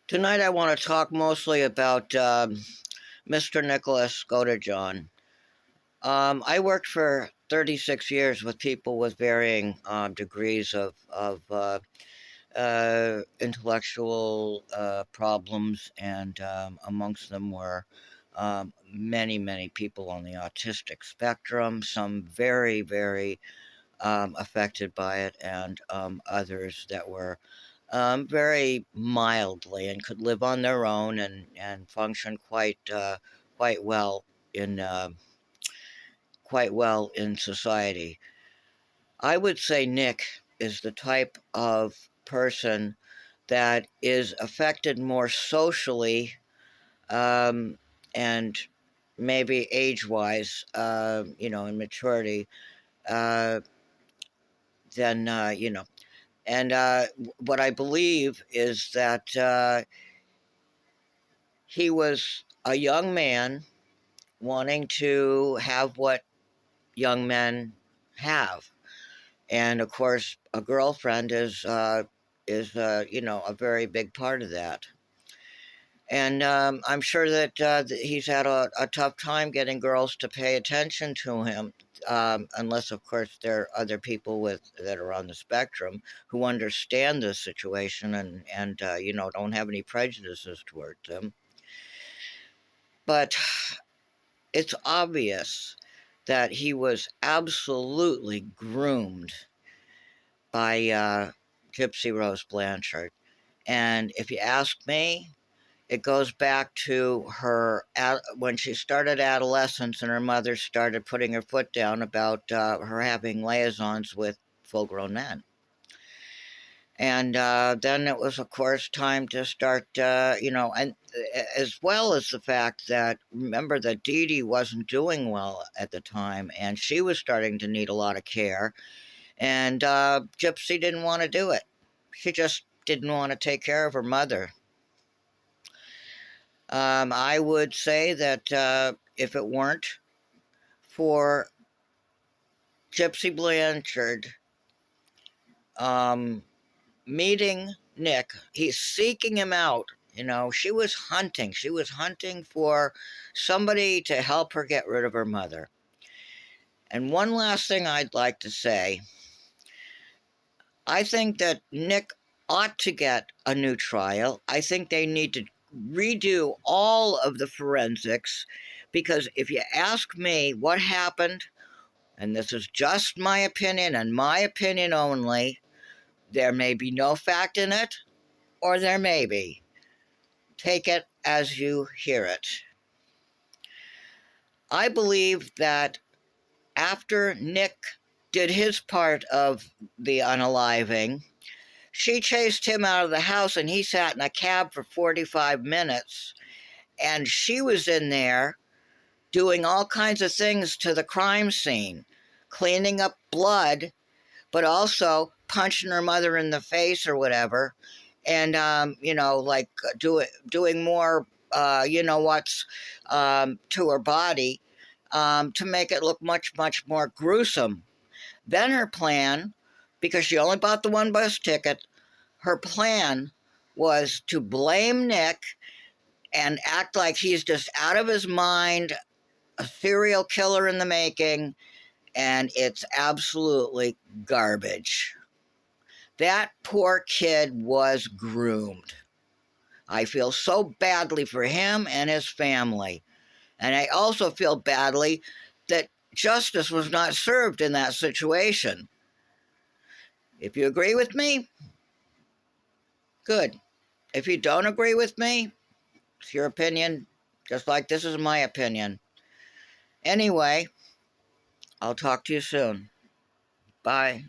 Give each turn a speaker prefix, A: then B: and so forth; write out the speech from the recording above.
A: Tonight, I want to talk mostly about Mr. Nicholas Godejohn. I worked for 36 years with people with varying degrees of intellectual problems, and amongst them were many, many people on the autistic spectrum, some very, very affected by it, and others that were very mildly and could live on their own and function quite well in quite well in society. I would say Nick is the type of person that is affected more socially, um, and maybe age-wise, in maturity, uh, than And what I believe is that he was a young man wanting to have what young men have, and of course, a girlfriend is a very big part of that. And I'm sure that he's had a tough time getting girls to pay attention to him, unless, of course, there are other people that are on the spectrum who understand this situation and don't have any prejudices towards them. But it's obvious that he was absolutely groomed by Gypsy Rose Blanchard. And if you ask me, it goes back to her when she started adolescence and her mother started putting her foot down about her having liaisons with full grown men. And then it was, of course, time to start, and as well as the fact that, remember that Dee Dee wasn't doing well at the time, and she was starting to need a lot of care, and Gypsy didn't want to do it. She just didn't want to take care of her mother. I would say that if it weren't for Gypsy Blanchard um, meeting Nick, he's seeking him out. She was hunting. She was hunting for somebody to help her get rid of her mother. And one last thing I'd like to say, I think that Nick ought to get a new trial. I think they need to redo all of the forensics, because if you ask me what happened, and this is just my opinion and my opinion only, there may be no fact in it, or there may be. Take it as you hear it. I believe that after Nick did his part of the unaliving, she chased him out of the house and he sat in a cab for 45 minutes. And she was in there doing all kinds of things to the crime scene, cleaning up blood, but also punching her mother in the face or whatever. And, like doing more, what's to her body to make it look much, much more gruesome. Then her plan, because she only bought the one bus ticket, her plan was to blame Nick and act like he's just out of his mind, a serial killer in the making, and it's absolutely garbage. That poor kid was groomed. I feel so badly for him and his family. And I also feel badly that justice was not served in that situation. If you agree with me, good. If you don't agree with me, it's your opinion, just like this is my opinion. Anyway, I'll talk to you soon. Bye.